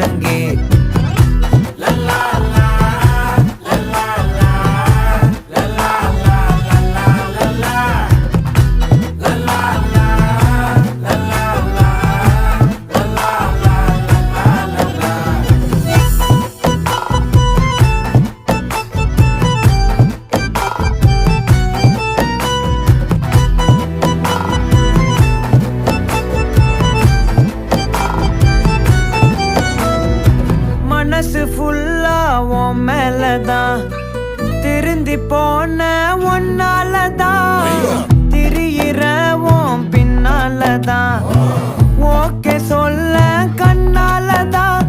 முழங்கே மனசு ஃபுல்லா உன் மேலதான் திருந்தி போன ஒன்னாலதான் திரியிற உன் பின்னாலதான் ஓகே சொல்ல கண்ணாலதான்